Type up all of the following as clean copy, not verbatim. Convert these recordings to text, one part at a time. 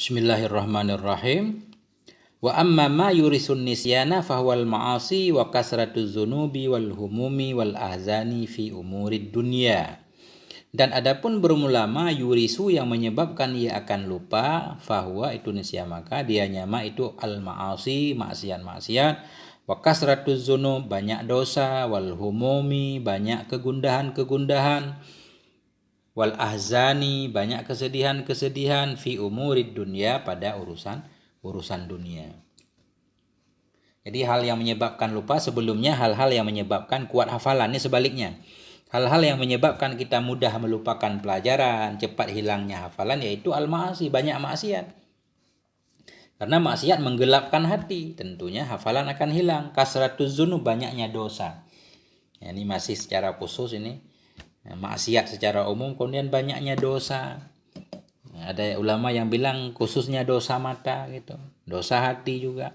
Bismillahirrahmanirrahim. Wa amma ma yurisun nisyana fahuwal ma'asi wa kasratuz zunubi wal humumi wal ahzani fi umurid dunya. Dan adapun bermula yurisu yang menyebabkan ia akan lupa, fahuwa itu nisya maka dia nyama itu al ma'asi maksiat-maksiat, wa kasratuz zunub banyak dosa, wal humumi banyak kegundahan-kegundahan, wal ahzani banyak kesedihan-kesedihan, fi umurid dunia pada urusan dunia. Jadi hal yang menyebabkan lupa sebelumnya hal-hal yang menyebabkan kuat hafalan, ini sebaliknya. Hal-hal yang menyebabkan kita mudah melupakan pelajaran, cepat hilangnya hafalan yaitu al-ma'asi, banyak maksiat. Karena maksiat menggelapkan hati, tentunya hafalan akan hilang. Kasratuz dzunub banyaknya dosa. Ya, ini masih secara khusus ini. Maksiat secara umum, kemudian banyaknya dosa. Ada ulama yang bilang khususnya dosa mata gitu, dosa hati juga.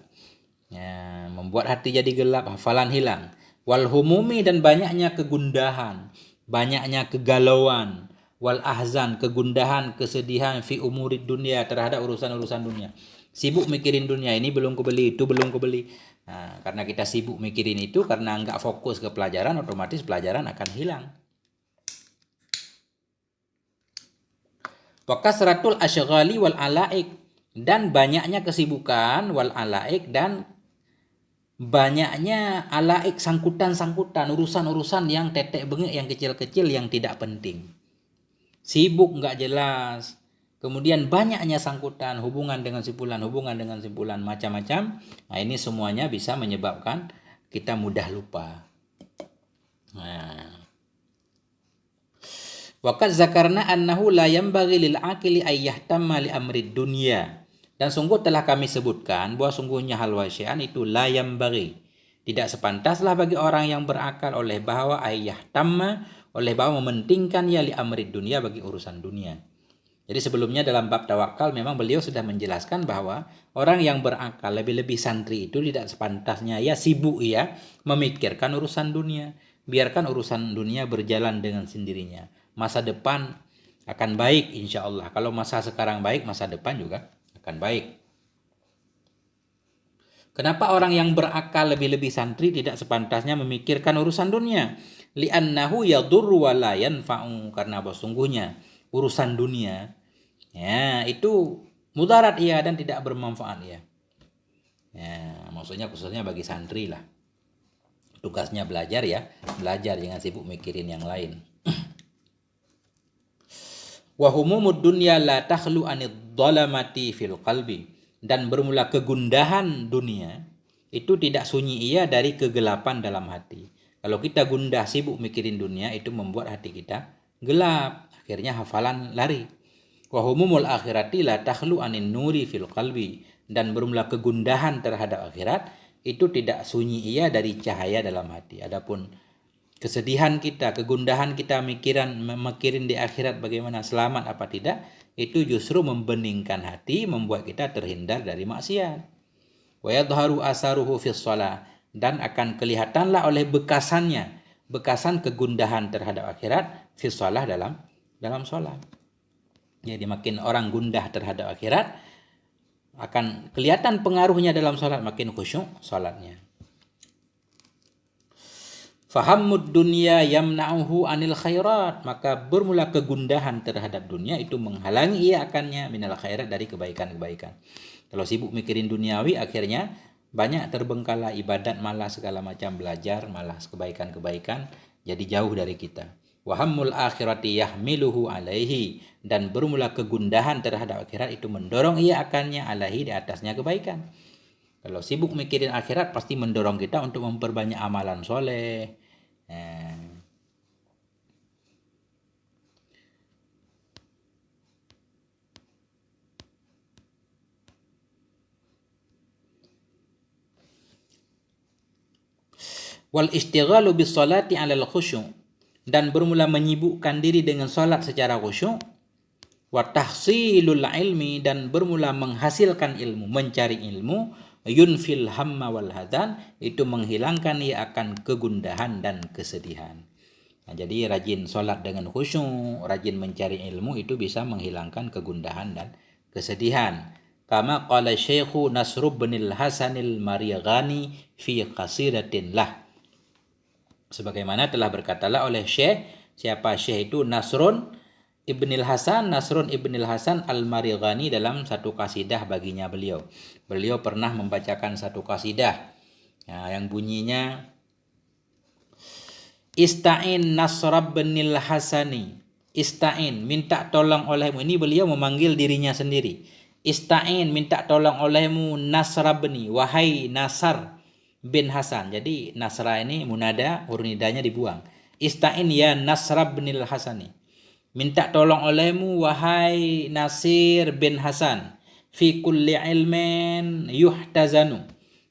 Ya, membuat hati jadi gelap, hafalan hilang. Wal humumi dan banyaknya kegundahan, banyaknya kegalauan. Wal ahzan kegundahan, kesedihan fi umurid dunia terhadap urusan-urusan dunia. Sibuk mikirin dunia, ini belum kebeli, itu belum kebeli. Nah, karena kita sibuk mikirin itu, karena nggak fokus ke pelajaran, otomatis pelajaran akan hilang. Wa kasratul asyghali wal alaik, dan banyaknya kesibukan, wal alaik dan banyaknya alaik sangkutan-sangkutan, urusan-urusan yang tetek bengek, yang kecil-kecil, yang tidak penting. Sibuk nggak jelas. Kemudian banyaknya sangkutan, hubungan dengan simpulan, macam-macam. Nah, ini semuanya bisa menyebabkan kita mudah lupa. Nah. Waqad zakarna annahu la yanbaghi lil aqili ay yahtamma li amri dunya. Dan sungguh telah kami sebutkan bahwa sungguhnya hal wasyian itu la yanbaghi. Tidak sepantaslah bagi orang yang berakal oleh bahwa ay yahtamma, oleh bahwa mementingkan ya li amri dunya, bagi urusan dunia. Jadi sebelumnya dalam bab tawakal memang beliau sudah menjelaskan bahwa orang yang berakal, lebih-lebih santri itu tidak sepantasnya ya sibuk ya memikirkan urusan dunia. Biarkan urusan dunia berjalan dengan sendirinya. Masa depan akan baik insya Allah. Kalau masa sekarang baik, masa depan juga akan baik. Kenapa orang yang berakal, lebih-lebih santri, tidak sepantasnya memikirkan urusan dunia? Li'annahu yadurru wa la yanfa'u, karena sesungguhnya urusan dunia ya itu mudarat ya dan tidak bermanfaat ya. Ya, maksudnya khususnya bagi santri lah. Tugasnya belajar ya, belajar, jangan sibuk mikirin yang lain. Wa humumud dunya la takhlu anid dhalamati fil qalbi, dan bermula kegundahan dunia itu tidak sunyi ia dari kegelapan dalam hati. Kalau kita gundah sibuk mikirin dunia, itu membuat hati kita gelap, akhirnya hafalan lari. Wa humumul akhirati la takhlu anin nuri fil qalbi, dan bermula kegundahan terhadap akhirat itu tidak sunyi ia dari cahaya dalam hati. Adapun kesedihan kita, kegundahan kita mikirin di akhirat bagaimana selamat apa tidak, itu justru membeningkan hati, membuat kita terhindar dari maksiat. Wa yadharu asaruhu fis shalah, dan akan kelihatanlah oleh bekasan kegundahan terhadap akhirat fis shalah dalam salat. Jadi makin orang gundah terhadap akhirat, akan kelihatan pengaruhnya dalam salat, makin khusyuk salatnya. Fahammud dunia yamna'uhu anil khairat, maka bermula kegundahan terhadap dunia itu menghalangi ia akannya minal khairat, dari kebaikan-kebaikan. Kalau sibuk mikirin duniawi, akhirnya banyak terbengkalai ibadat, malas segala macam, belajar malas, kebaikan-kebaikan jadi jauh dari kita. Wahammul akhirati yahmiluhu alaihi, dan bermula kegundahan terhadap akhirat itu mendorong ia akannya alaihi, di atasnya kebaikan. Kalau sibuk mikirin akhirat pasti mendorong kita untuk memperbanyak amalan soleh. Wal istighalu bis salati 'alal khusyu', dan bermula menyibukkan diri dengan salat secara khusyuk. Wa tahsilul ilmi, dan bermula menghasilkan ilmu, mencari ilmu. Yunfil hamma wal hadan, itu menghilangkan ia akan kegundahan dan kesedihan. Nah, jadi rajin sholat dengan khusyuk, rajin mencari ilmu, itu bisa menghilangkan kegundahan dan kesedihan. Kama qala Syekhu Nasr bin al-Hasanil Marighani fi qasidatin lah. Sebagaimana telah berkatalah oleh Syekh, siapa Syekh itu? Nasrun Ibnil Hasan Al-Marighani dalam satu kasidah baginya beliau. Beliau pernah membacakan satu kasidah yang bunyinya Ista'in Nasr binil Hasani. Ista'in, minta tolong olehmu. Ini beliau memanggil dirinya sendiri. Ista'in, minta tolong olehmu Nasr bin, wahai Nasr bin Hasan. Jadi Nasra ini munada, huruf nidanya dibuang. Ista'in ya Nasr binil Hasani. Minta tolong olehmu wahai Nasir bin Hasan. Fi kulli ilmin yuhtazanu.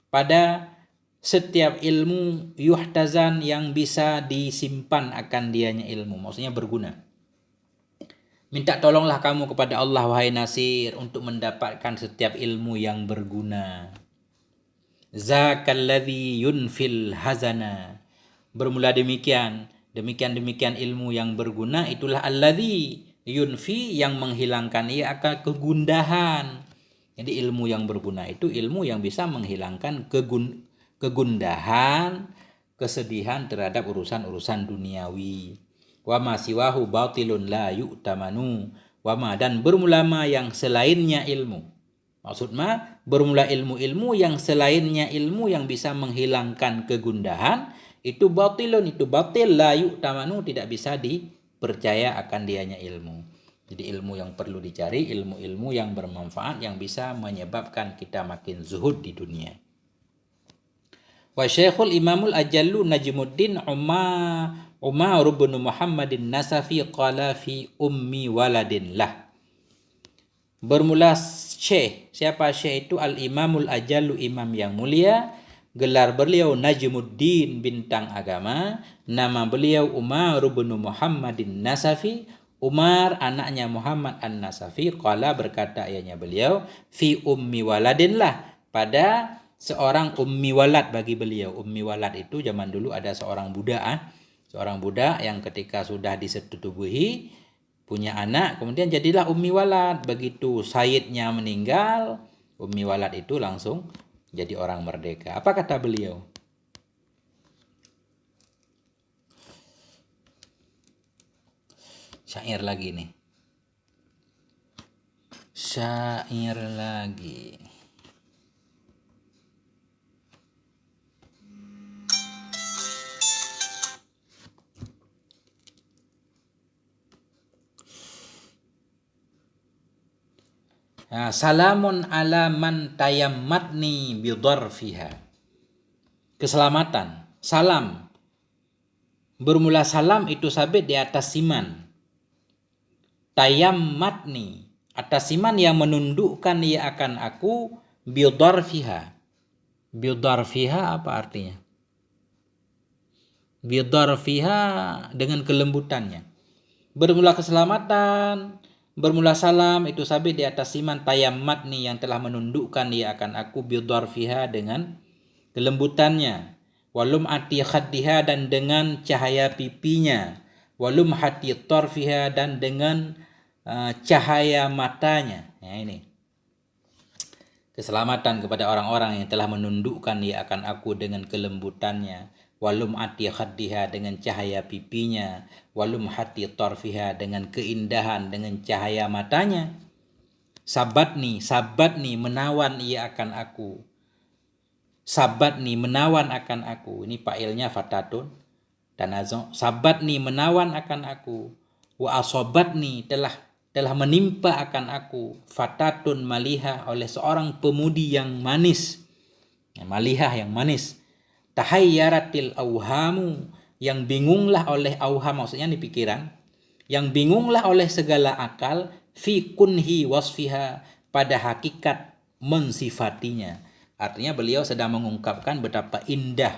Pada setiap ilmu yuhtazan yang bisa disimpan akan dianya ilmu. Maksudnya berguna. Minta tolonglah kamu kepada Allah wahai Nasir untuk mendapatkan setiap ilmu yang berguna. Zakalladzi yunfil hazana. Bermula demikian ilmu yang berguna, itulah alladzi yunfi, yang menghilangkan ia akan kegundahan. Jadi ilmu yang berguna itu ilmu yang bisa menghilangkan kegundahan, kesedihan terhadap urusan-urusan duniawi. Wa ma siwahu batilun la yu'tamanu. Wa ma, dan bermula yang selainnya ilmu. Maksudnya bermula ilmu-ilmu yang selainnya ilmu yang bisa menghilangkan kegundahan, itu batilun, itu batil, la yu'tamanu, tidak bisa dipercaya akan dianya ilmu. Jadi ilmu yang perlu dicari, ilmu-ilmu yang bermanfaat, yang bisa menyebabkan kita makin zuhud di dunia. Wa Syekhul Imamul Ajallu Najmuddin Umar bin Muhammadin Nasafi qala fi ummi waladin lah. Bermula Syekh. Siapa Syekh itu? Al-Imamul Ajallu, imam yang mulia. Gelar beliau Najmuddin, bintang agama. Nama beliau Umar bin Muhammadin Nasafi. Umar anaknya Muhammad An-Nasafi. Qala, berkata ayahnya beliau, fi ummi waladin lah, pada seorang ummi walad bagi beliau. Ummi walad itu zaman dulu ada seorang budak, seorang budak yang ketika sudah disetubuhi punya anak, kemudian jadilah ummi walad. Begitu sayyidnya meninggal, ummi walad itu langsung jadi orang merdeka. Apa kata beliau? Syair lagi nih. Syair lagi. Salamun ala man tayammatni bidarfiha. Keselamatan, salam. Bermula salam itu sabit di atas siman. Tayammatni, atas siman yang menundukkan ia akan aku, bidarfiha. Bidarfiha apa artinya? Bidarfiha, dengan kelembutannya. Bermula keselamatan, bermula salam itu sabit di atas siman, tayammatni, yang telah menundukkan ia akan aku, bidarfiha, dengan kelembutannya. Walum ati khaddiha, dan dengan cahaya pipinya. Walum hati tarfiha, dan dengan cahaya matanya. Ini keselamatan kepada orang-orang yang telah menundukkan ia akan aku dengan kelembutannya. Walum ati khaddiha, dengan cahaya pipinya. Walum hati tarfiha, dengan keindahan, dengan cahaya matanya. Sabatni, menawan ia akan aku. Sabatni, menawan akan aku. Ini fa'ilnya fatatun dan azam. Sabatni, menawan akan aku. Wa asobatni, telah menimpa akan aku. Fatatun malihah, oleh seorang pemudi yang manis. Malihah, yang manis. Tahayyaratil auhamu, yang bingunglah oleh auham, maksudnya di pikiran. Yang bingunglah oleh segala akal. Fi kunhi wasfiha, pada hakikat mensifatinya. Artinya beliau sedang mengungkapkan betapa indah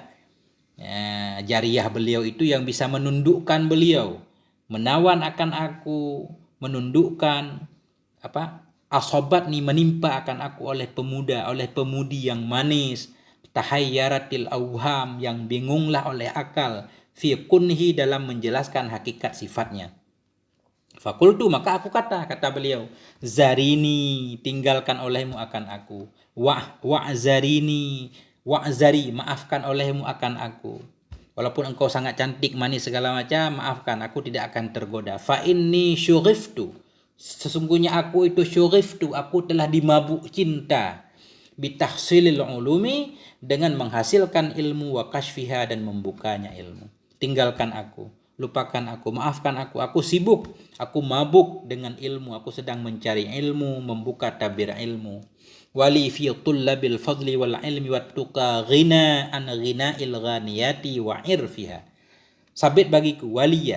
jariyah beliau itu yang bisa menundukkan beliau. Menawan akan aku, menundukkan asobatni, menimpa akan aku oleh pemuda, oleh pemudi yang manis. Tahayyaratil auham, yang bingunglah oleh akal. Fi kunhi, dalam menjelaskan hakikat sifatnya. Fakultu, maka aku kata beliau, zarini, tinggalkan olehmu akan aku. Wa'zarini, wa'zari, maafkan olehmu akan aku. Walaupun engkau sangat cantik, manis segala macam, maafkan, aku tidak akan tergoda. Fa inni syughiftu, sesungguhnya aku itu syughiftu, aku telah dimabuk cinta. Bitahsilil ulumi, dengan menghasilkan ilmu, wa kashfiha, dan membukanya ilmu. Tinggalkan aku, lupakan aku, maafkan aku sibuk, aku mabuk dengan ilmu, aku sedang mencari ilmu, membuka tabir ilmu. Wali fi tullabil fadli wal ilmi wat tuqa ghina an ghina'il ghaniyati wa irfiha. Sabit bagiku, wali,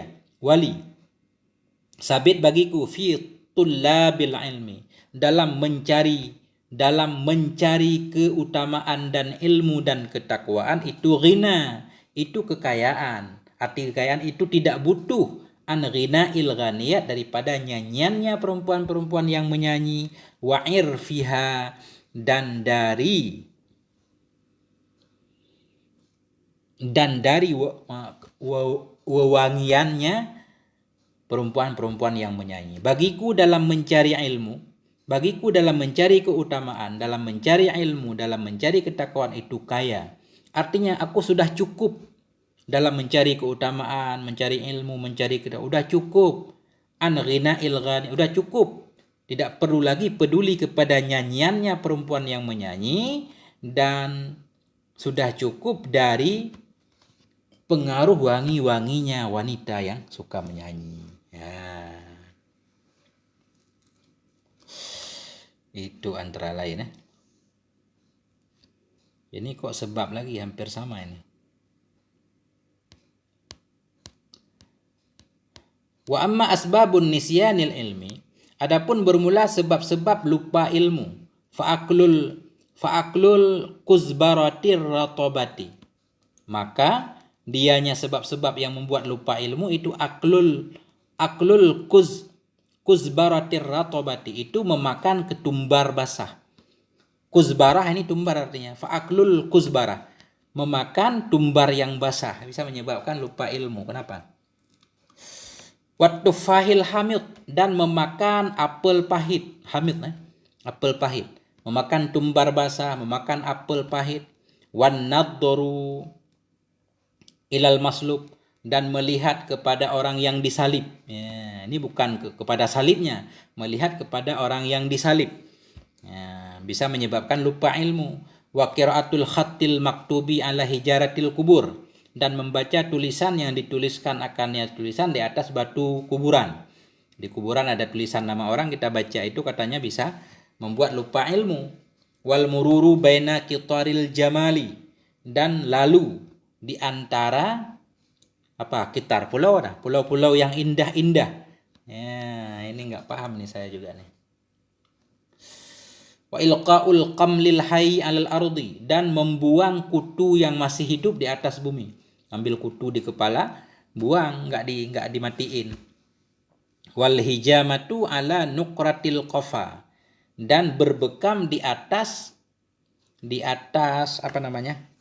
sabit bagiku fi tullabil ilmi, dalam mencari keutamaan dan ilmu dan ketakwaan itu ghina, itu kekayaan. Arti kekayaan itu tidak butuh an ghina'il ghaniyat, daripada nyanyiannya perempuan-perempuan yang menyanyi, wa irfiha, dan dari wewangiannya perempuan-perempuan yang menyanyi. Bagiku dalam mencari ilmu, bagiku dalam mencari keutamaan, dalam mencari ilmu, dalam mencari ketakwaan itu kaya. Artinya aku sudah cukup dalam mencari keutamaan, mencari ilmu, mencari ketakwaan. Udah cukup. An ghina'il ghani, udah cukup. Tidak perlu lagi peduli kepada nyanyiannya perempuan yang menyanyi, dan sudah cukup dari pengaruh wangi-wanginya wanita yang suka menyanyi. Ya. Itu antara lain. Ini kok sebab lagi hampir sama ini. Wa amma asbabun nisyanil ilmi, adapun bermula sebab-sebab lupa ilmu, fa'aklul kuzbaratir ratobati, maka dianya sebab-sebab yang membuat lupa ilmu itu aklul kuzbaratir ratobati, itu memakan ketumbar basah. Kuzbarah ini tumbar artinya. Fa'aklul kuzbarah, memakan tumbar yang basah, bisa menyebabkan lupa ilmu. Kenapa? Wattufahil hamid, dan memakan apel pahit. Hamid, apel pahit. Memakan tumbar basah, memakan apel pahit. Wan naddoru ilal maslub, dan melihat kepada orang yang disalib. Ya, ini bukan kepada salibnya, melihat kepada orang yang disalib. Ya, bisa menyebabkan lupa ilmu. Wa qiraatul khattil maktubi ala hijaratil kubur, dan membaca tulisan yang dituliskan akannya tulisan di atas batu kuburan. Di kuburan ada tulisan nama orang, kita baca itu, katanya bisa membuat lupa ilmu. Wal mururu baina qitaril jamali, dan lalu di antara kitar pulau-pulau yang indah-indah. Ya, ini nggak paham nih saya juga nih. Wa ilqaul qamlil hayy 'alal ardi, dan membuang kutu yang masih hidup di atas bumi. Ambil kutu di kepala, buang, enggak dimatiin. Wal hijamatu 'ala nuqratil qafa, dan berbekam di atas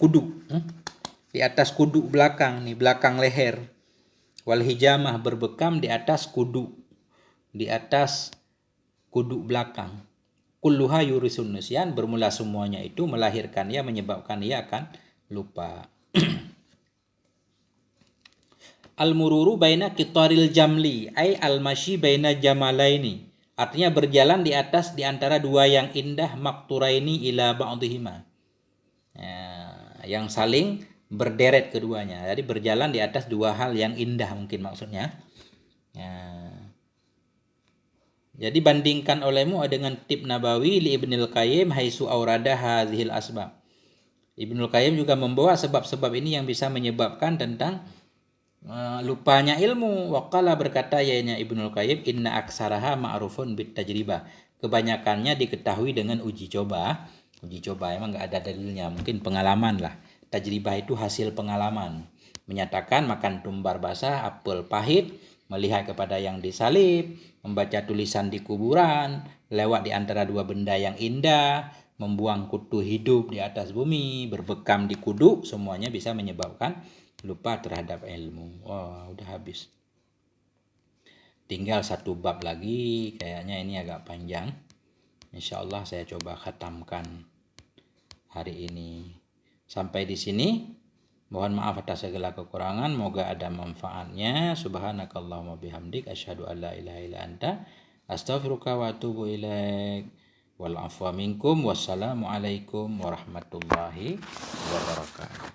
kudu. Di atas kudu belakang nih, belakang leher. Wal hijamah, berbekam di atas kudu, di atas kudu belakang. Kulluha yurisun nisyan, bermula semuanya itu melahirkan ia, menyebabkan ia akan lupa. Al-mururu baina qitaril jamli, ay al-mashi baina jamalaini, artinya berjalan di antara dua yang indah, makturaini ila ba'dihima, ya, yang saling berderet keduanya. Jadi berjalan di atas dua hal yang indah, mungkin maksudnya. Ya. Jadi bandingkan olehmu dengan tib nabawi li Ibnul Qayyim haisu aurada hadhil asbab. Ibnul Qayyim juga membawa sebab-sebab ini yang bisa menyebabkan tentang lupanya ilmu. Waqala, berkata yaitu Ibnul Qayyim, inna aksaraha ma'rufun bit tajribah, kebanyakannya diketahui dengan uji coba. Uji coba emang nggak ada dalilnya, mungkin pengalaman lah. Tajribah itu hasil pengalaman. Menyatakan makan tumbar basah, apel pahit, melihat kepada yang disalib, membaca tulisan di kuburan, lewat di antara dua benda yang indah, membuang kutu hidup di atas bumi, berbekam di kudu, semuanya bisa menyebabkan lupa terhadap ilmu. Wah, udah habis. tinggal satu bab lagi, kayaknya ini agak panjang. Insya Allah saya coba khatamkan hari ini. Sampai di sini. Mohon maaf atas segala kekurangan, moga ada manfaatnya. Subhanakallahumma bihamdik, asyhadu an la ilaha illa anta, astaghfiruka wa atubu ilaik. Wal afwa minkum, wassalamu alaikum warahmatullahi wabarakatuh.